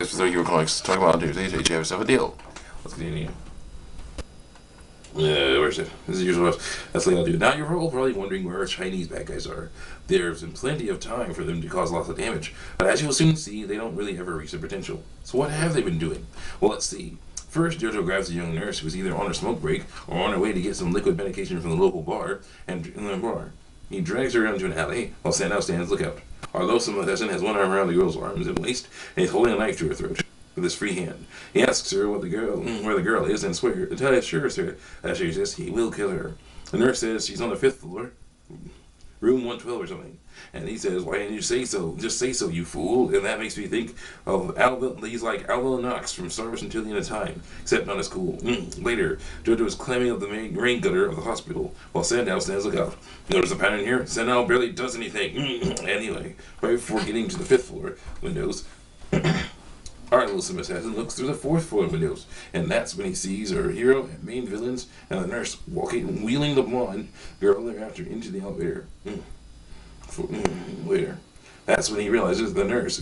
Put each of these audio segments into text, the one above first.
So you were talking about dude, you have yourself a deal. Let's continue. Where's it? This is usually that's what I'll do. Now you're all probably wondering where our Chinese bad guys are. There's been plenty of time for them to cause lots of damage, but as you'll soon see, they don't really ever reach their potential. So what have they been doing? Well, let's see. First, Jojo grabs a young nurse who's either on her smoke break or on her way to get some liquid medication from the local bar, and in the bar, he drags her into an alley while Sandow stands lookout. Our loathsome assassin has one arm around the girl's arms and waist, and he's holding a knife to her throat with his free hand. He asks her where the girl is, and assures her that she says he will kill her. The nurse says she's on the 5th floor, room 112 or something. And he says, "Why didn't you say so? Just say so, you fool." And that makes me think of he's like Alvin Knox from Star Wars Until the End of Time, except not as cool. Later, Jojo is climbing up the main rain gutter of the hospital, while Sandow stands lookout. Notice a pattern here? Sandow barely does anything. Anyway, right before getting to the 5th floor windows, our loathsome assassin looks through the 4th floor windows, and that's when he sees our hero and main villains and the nurse wheeling the blonde girl thereafter into the elevator. Later, that's when he realizes the nurse,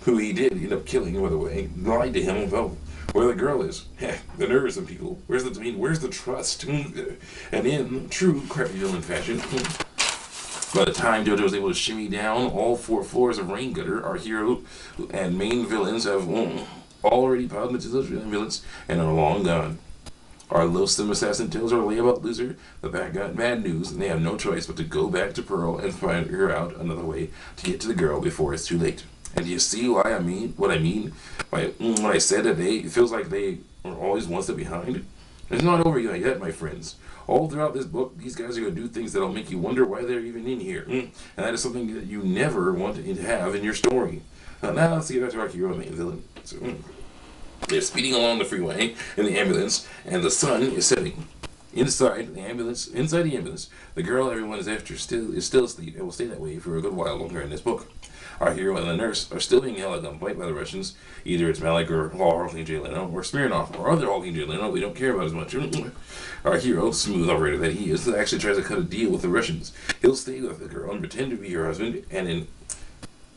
who he did end up killing, by the way, lied to him about where the girl is. The nerves of people. Where's the trust? And in true crappy villain fashion, by the time Jojo is able to shimmy down all 4 floors of rain gutter, our hero and main villains have already piled into those ambulance and are long gone. Our loathsome assassin tells our layabout loser the bad news, and they have no choice but to go back to Pearl and find her out another way to get to the girl before it's too late. And do you see what I mean by when I said that it feels like they are always one step behind? It's not over yet, my friends. All throughout this book, these guys are going to do things that'll make you wonder why they're even in here. And that is something that you never want to have in your story. Now let's get back to our hero and main villain. They're speeding along the freeway in the ambulance, and the sun is setting. Inside the ambulance, the girl everyone is after is still asleep and will stay that way for a good while longer in this book. Our hero and the nurse are still being held at gunpoint by the Russians. Either it's Malik or Hawking J. Leno, or Smirnoff, or other Hawking J. Leno we don't care about as much. Our hero, smooth operator that he is, actually tries to cut a deal with the Russians. He'll stay with the girl and pretend to be her husband, and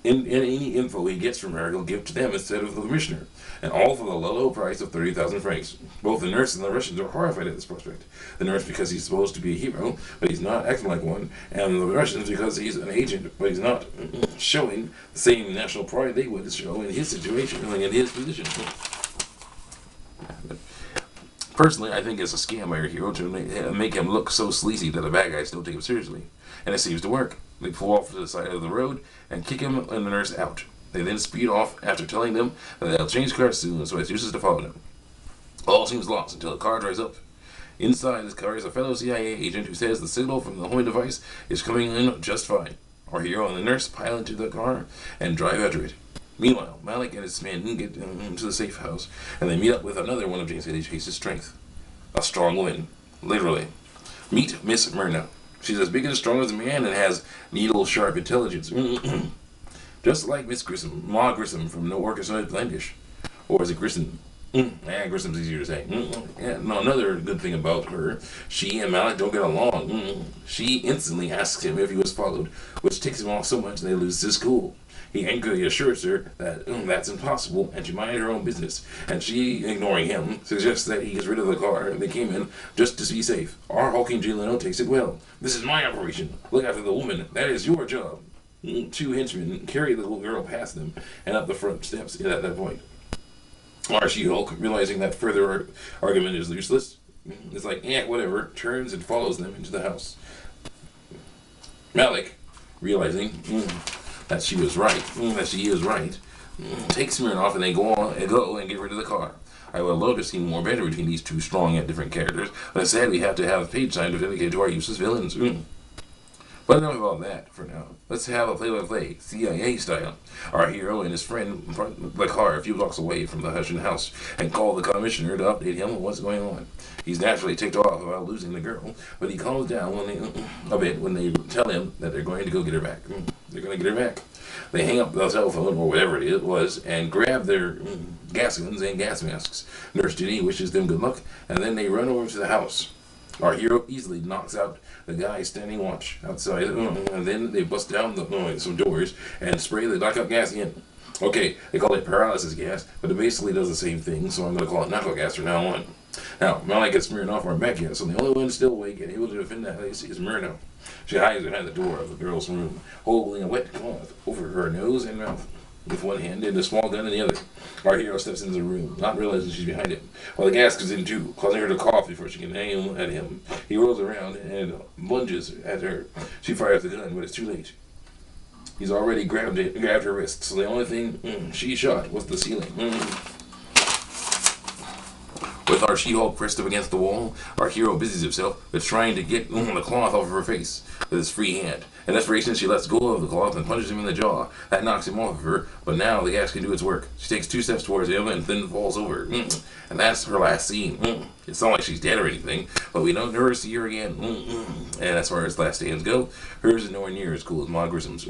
in any info he gets from her, he'll give to them instead of the commissioner, and all for the low price of 30,000 francs. Both the nurse and the Russians are horrified at this prospect. The nurse because he's supposed to be a hero, but he's not acting like one, and the Russians because he's an agent, but he's not showing the same national pride they would show in his situation, like in his position. Personally, I think it's a scam by your hero to make him look so sleazy that the bad guys don't take him seriously. And it seems to work. They pull off to the side of the road and kick him and the nurse out. They then speed off after telling them that they'll change cars soon, so it's useless to follow them. All seems lost until a car drives up. Inside this car is a fellow CIA agent who says the signal from the homing device is coming in just fine. Our hero and the nurse pile into the car and drive after it. Meanwhile, Malik and his men get into the safe house, and they meet up with another one of James Chase's strength. A strong woman. Literally. Meet Miss Myrna. She's as big and strong as a man and has needle-sharp intelligence. Just like Miss Grissom. Ma Grissom from No Orchestra Blandish. Or is it Grissom? Grissom's easier to say. No, another good thing about her, she and Malik don't get along. She instantly asks him if he was followed, which ticks him off so much they lose his cool. He angrily assures her that that's impossible and she mind her own business, and she, ignoring him, suggests that he gets rid of the car they came in just to be safe. Our Hawking J. Leno takes it well. "This is my operation. Look after the woman. That is your job." 2 henchmen carry the little girl past them and up the front steps at that point. Our She-Hulk, realizing that further argument is useless, is like, whatever, turns and follows them into the house. Malik, realizing that she is right, takes Smirnoff and they go and get rid of the car. I would love to see more banter between these two strong yet different characters, but instead we have to have a page time to dedicate to our useless villains. But enough about that for now. Let's have a play-by-play, CIA style. Our hero and his friend park the car a few blocks away from the Hushin house and call the commissioner to update him on what's going on. He's naturally ticked off about losing the girl, but he calms down a bit when they tell him that they're going to go get her back. They're going to get her back. They hang up the cell phone, or whatever it was, and grab their gas guns and gas masks. Nurse Judy wishes them good luck, and then they run over to the house. Our hero easily knocks out the guy standing watch outside, and then they bust down some doors and spray the knockout gas in. Okay, they call it paralysis gas, but it basically does the same thing, so I'm going to call it knuckle gas from now on. Now, Malik gets Smirnoff our back yet, so the only one still awake and able to defend that place is Myrna. She hides behind the door of the girl's room, holding a wet cloth over her nose and mouth, with one hand and a small gun in the other. Our hero steps into the room, not realizing she's behind him, while the gas goes in too, causing her to cough before she can aim at him. He rolls around and lunges at her. She fires the gun, but it's too late. He's already grabbed her wrist, so the only thing she shot was the ceiling. With our She-Hulk pressed up against the wall, our hero busies himself with trying to get the cloth off of her face with his free hand. In desperation, she lets go of the cloth and punches him in the jaw. That knocks him off of her, but now the gas can do its work. She takes 2 steps towards him and then falls over. And that's her last scene. It's not like she's dead or anything, but we don't never see her again. And as far as last stands go, hers is nowhere near as cool as Ma Grissom's.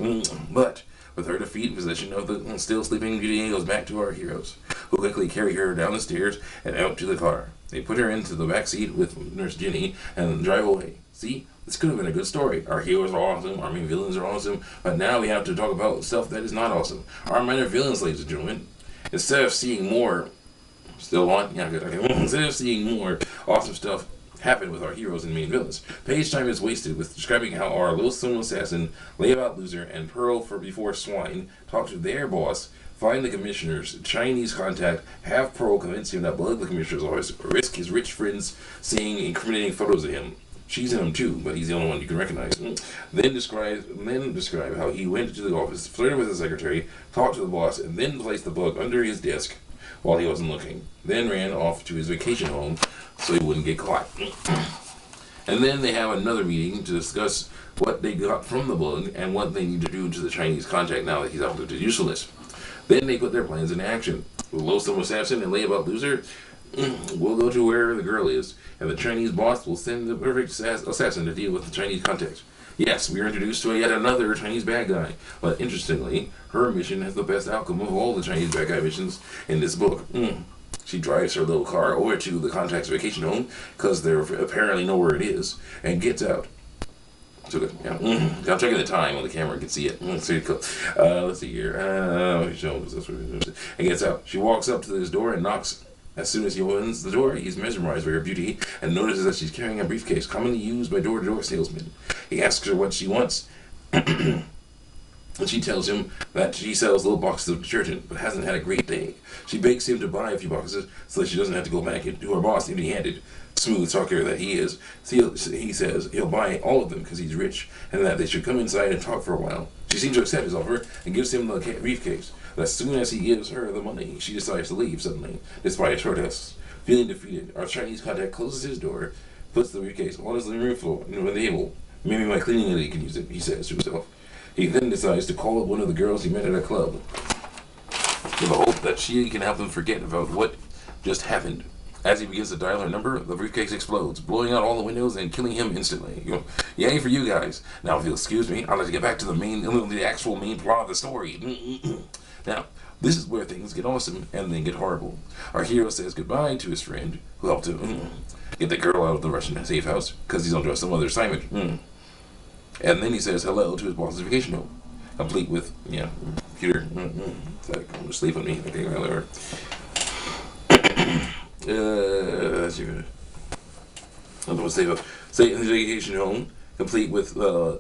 But with her defeat in possession of the still sleeping Beauty, goes back to our heroes, who quickly carry her down the stairs and out to the car. They put her into the back seat with Nurse Ginny and drive away. See? This could have been a good story. Our heroes are awesome, our main villains are awesome, but now we have to talk about stuff that is not awesome. Our minor villains, ladies and gentlemen. Instead of seeing more... Still on? Yeah, good. Okay. Instead of seeing more awesome stuff happen with our heroes and main villains, page time is wasted with describing how our loathsome assassin, layabout loser, and Pearl for before swine talk to their boss, find the commissioner's Chinese contact, have Pearl convince him that blood the commissioner's office, risk his rich friends seeing incriminating photos of him. She's in them too, but he's the only one you can recognize. Then describe how he went to the office, flirted with the secretary, talked to the boss, and then placed the bug under his desk while he wasn't looking. Then ran off to his vacation home so he wouldn't get caught. And then they have another meeting to discuss what they got from the bug and what they need to do to the Chinese contact now that he's out of his usefulness. Then they put their plans into action. The loathsome assassin and layabout loser will go to where the girl is, and the Chinese boss will send the perfect assassin to deal with the Chinese contact. Yes, we are introduced to yet another Chinese bad guy, but interestingly, her mission has the best outcome of all the Chinese bad guy missions in this book. She drives her little car over to the contact's vacation home, because they apparently know where it is, and gets out. So good, yeah. I'm checking the time on the camera, I can see it. Let's see here. And gets out. She walks up to this door and knocks. As soon as he opens the door, he's mesmerized by her beauty and notices that she's carrying a briefcase commonly used by door-to-door salesmen. He asks her what she wants, and she tells him that she sells little boxes of detergent, but hasn't had a great day. She begs him to buy a few boxes so that she doesn't have to go back to her boss empty-handed. Smooth talker that he is, he says he'll buy all of them because he's rich, and that they should come inside and talk for a while. She seems to accept his offer and gives him the briefcase. But as soon as he gives her the money, she decides to leave suddenly, despite his protests. Feeling defeated, our Chinese contact closes his door, puts the briefcase on his living room floor on the table. Maybe my cleaning lady can use it, he says to himself. He then decides to call up one of the girls he met at a club, with the hope that she can help him forget about what just happened. As he begins to dial her number, the briefcase explodes, blowing out all the windows and killing him instantly. Yay for you guys. Now, if you'll excuse me, I'd like to get back to the actual main plot of the story. Now, this is where things get awesome and then get horrible. Our hero says goodbye to his friend, who helped him get the girl out of the Russian safe house, because he's on some other assignment. And then he says hello to his boss's vacation home, complete with, computer. It's like, I'm gonna sleep on me. Okay, whatever. That's good. I don't want to stay in his vacation home, complete with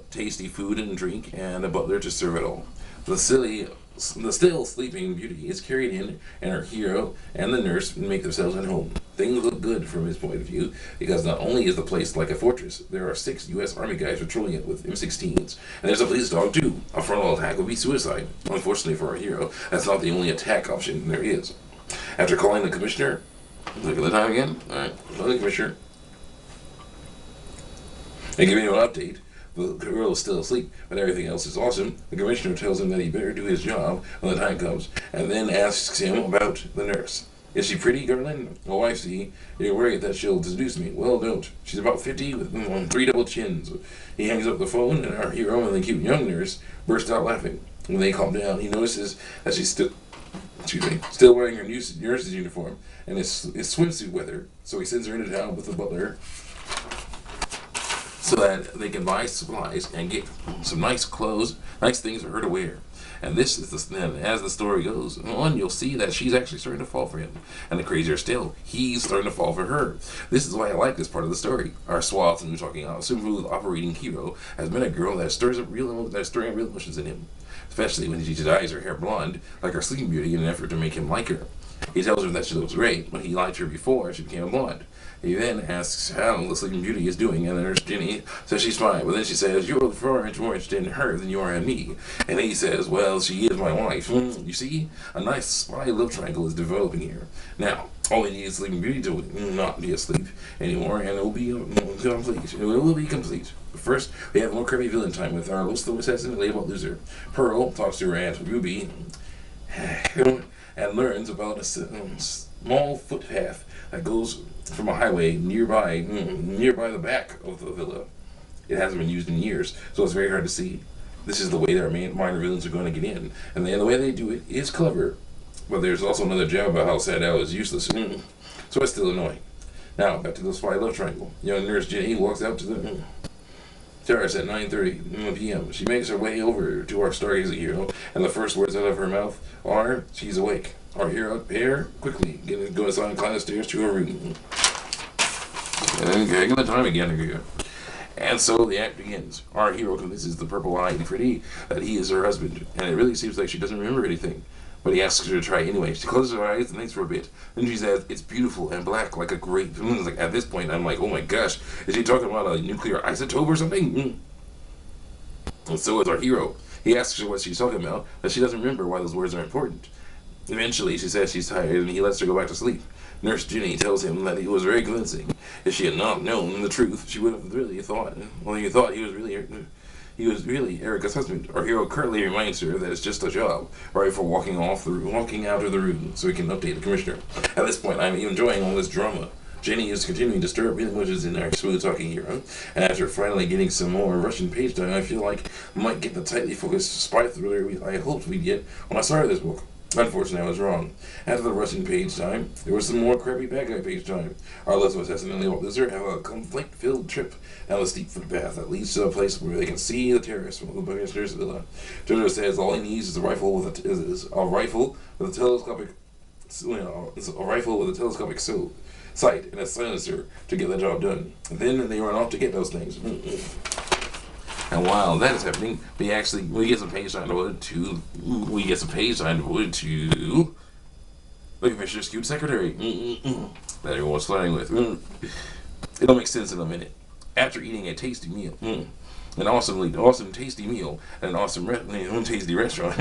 tasty food and drink, and a butler to serve it all. The still sleeping Beauty is carried in, and our hero and the nurse make themselves at home. Things look good from his point of view, because not only is the place like a fortress, there are 6 U.S. Army guys patrolling it with M16s, and there's a police dog too. A frontal attack would be suicide. Unfortunately for our hero, that's not the only attack option there is. After calling the commissioner, look at the time again. Alright, call the commissioner, and giving him an update. The girl is still asleep, but everything else is awesome. The commissioner tells him that he better do his job when the time comes, and then asks him about the nurse. Is she pretty, Garland? Oh, I see. You're worried that she'll seduce me. Well, don't. She's about 50 with 3 double chins. He hangs up the phone, and our hero and the cute young nurse burst out laughing. When they calm down, he notices that she's still wearing her nurse's uniform, and it's swimsuit weather, so he sends her into town with the butler, so that they can buy supplies and get some nice clothes, nice things for her to wear. And this is and as the story goes on, you'll see that she's actually starting to fall for him. And the crazier still, he's starting to fall for her. This is why I like this part of the story. Our suave and talking out, smooth operating hero has been a girl that stirs up that's stirring real emotions in him. Especially when she dyes her hair blonde, like her Sleeping Beauty, in an effort to make him like her. He tells her that she looks great, but he liked her before she became a blonde. He then asks how the Sleeping Beauty is doing, and Nurse Jenny says she's fine. But then she says, "You're far more interested in her than you are in me." And he says, "Well, she is my wife." You see, a nice spy love triangle is developing here. Now, all we need is Sleeping Beauty to not be asleep anymore, and it will be complete. It will be complete. But first, we have more creepy villain time with our low-slow assassin, labeled loser. Pearl talks to her aunt Ruby and learns about a small footpath that goes from a highway nearby the back of the villa. It hasn't been used in years, so it's very hard to see. This is the way that our minor villains are going to get in, and then the way they do it is clever. But there's also another jab about how Sadao is useless, so it's still annoying. Now back to the spy love triangle. Young Nurse Jenny walks out to the terrace at 9:30 p.m. She makes her way over to our stargazing hero, and the first words out of her mouth are, "She's awake." Our hero pair quickly go inside and climb the stairs to her room. And then the time again. And so the act begins. Our hero convinces the purple-eyed pretty that he is her husband, and it really seems like she doesn't remember anything. But he asks her to try anyway. She closes her eyes and thinks for a bit. Then she says, "It's beautiful and black like a grape." Like, at this point, I'm like, oh my gosh, is she talking about a nuclear isotope or something? And so is our hero. He asks her what she's talking about, but she doesn't remember why those words are important. Eventually, she says she's tired, and he lets her go back to sleep. Nurse Jenny tells him that he was very convincing. If she had not known the truth, she would have really thought, he was really Erica's husband. Our hero currently reminds her that it's just a job, right, for walking out of the room, so he can update the commissioner. At this point, I'm enjoying all this drama. Jenny is continuing to stir up real emotions in our smooth-talking hero, and after finally getting some more Russian page time, I feel like I might get the tightly focused spy thriller I hoped we'd get when I started this book. Unfortunately, I was wrong. After the Russian page time, there was some more crappy bad guy page time. Our Lesbo assassin and Leo Lizard have a conflict-filled trip down the steep footpath that leads to a place where they can see the terrace from the Commissioner's villa. Jojo says all he needs is a rifle with a telescopic sight and a silencer to get the job done. And then they run off to get those things. And while that is happening, we get some page time devoted to the Commissioner's cute secretary that everyone's flirting with. It'll make sense in a minute. After eating a tasty meal, an awesome tasty meal at an awesome tasty restaurant,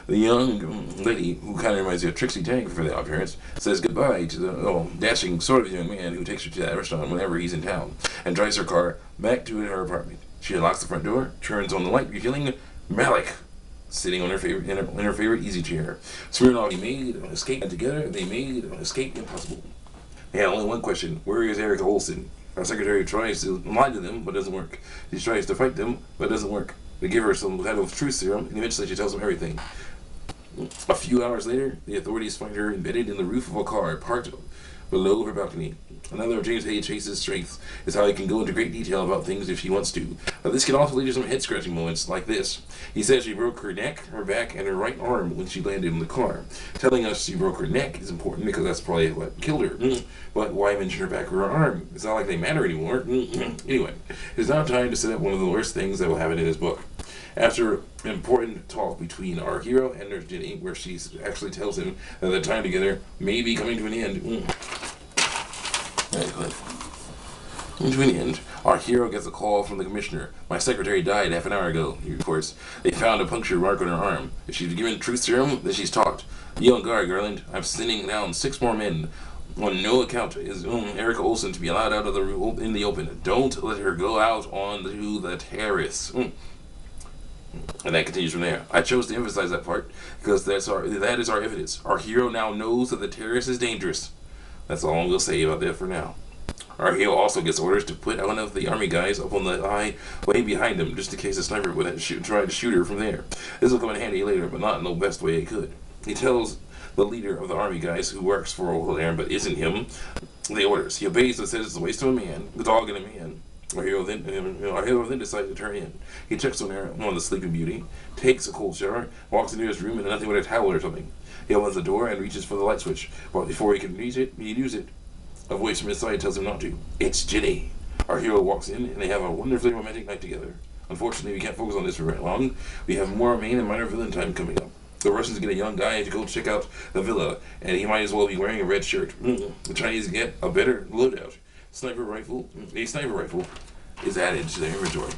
the young lady, who kind of reminds me of Trixie Tang for the appearance, says goodbye to the dashing sort of young man who takes her to that restaurant whenever he's in town, and drives her car back to her apartment. She unlocks the front door, turns on the light, revealing Malik sitting on in her favorite easy chair. Smirnoff, they made an escape, and together they made an escape impossible. They had only one question: where is Erica Olsen? Our secretary tries to lie to them, but doesn't work. She tries to fight them, but doesn't work. They give her some kind of truth serum, and eventually she tells them everything. A few hours later, the authorities find her embedded in the roof of a car parked below her balcony. Another of James Hay Chase's strengths is how he can go into great detail about things if he wants to. But this can also lead to some head-scratching moments like this. He says she broke her neck, her back, and her right arm when she landed in the car. Telling us she broke her neck is important because that's probably what killed her. But why mention her back or her arm? It's not like they matter anymore. Anyway, it's now time to set up one of the worst things that will happen in this book. After an important talk between our hero and Nurse Jenny, where she actually tells him that their time together may be coming to an end. To an end, our hero gets a call from the commissioner. "My secretary died half an hour ago," he reports. "They found a puncture mark on her arm. If she's given truth serum, then she's talked. Be on guard, Garland. I'm sending down 6 more men. On no account is Erica Olsen to be allowed out of the room in the open. Don't let her go out onto the terrace." And that continues from there. I chose to emphasize that part because that is our evidence. Our hero now knows that the terrace is dangerous. That's all we'll say about that for now. Our hero also gets orders to put one of the army guys up on the high way behind him, just in case the sniper would try to shoot her from there. This will come in handy later, but not in the best way it could. He tells the leader of the army guys, who works for Aaron but isn't him, the orders. He obeys and says it's a waste of a man, the dog and a man. Our hero then decides to turn in. He checks on the Sleeping Beauty, takes a cold shower, walks into his room in nothing but a towel or something. He opens the door and reaches for the light switch, but before he can reach it, he use it. A voice from his side tells him not to. It's Ginny. Our hero walks in, and they have a wonderfully romantic night together. Unfortunately, we can't focus on this for very long. We have more main and minor villain time coming up. The Russians get a young guy to go check out the villa, and he might as well be wearing a red shirt. The Chinese get a better loadout. A sniper rifle is added to their inventory.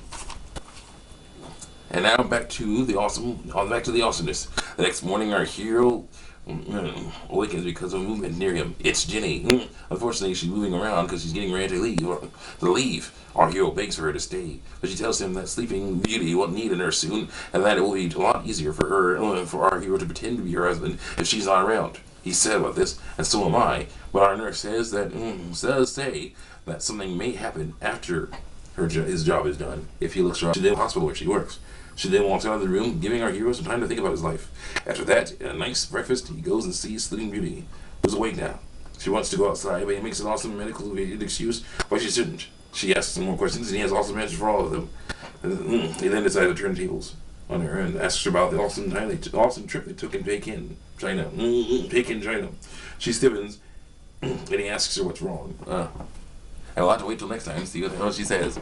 And now back to the awesomeness. The next morning, our hero awakens because of movement near him. It's Ginny. Unfortunately, she's moving around because she's getting ready to leave. Our hero begs for her to stay, but she tells him that Sleeping Beauty won't need a nurse soon, and that it will be a lot easier for our hero to pretend to be her husband if she's not around. He's sad about this, and so am I. But our nurse says that something may happen after his job is done if he looks around to the hospital where she works. She then walks out of the room, giving our hero some time to think about his life. After that, in a nice breakfast, he goes and sees Sleeping Beauty, who's awake now. She wants to go outside, but he makes an awesome medical excuse why she shouldn't. She asks some more questions, and he has awesome answers for all of them. He then decides to turn tables on her and asks her about the awesome trip they took in Peking, China. Peking, China. She stiffens, and he asks her what's wrong. And we'll have to wait till next time to see what the hell she says.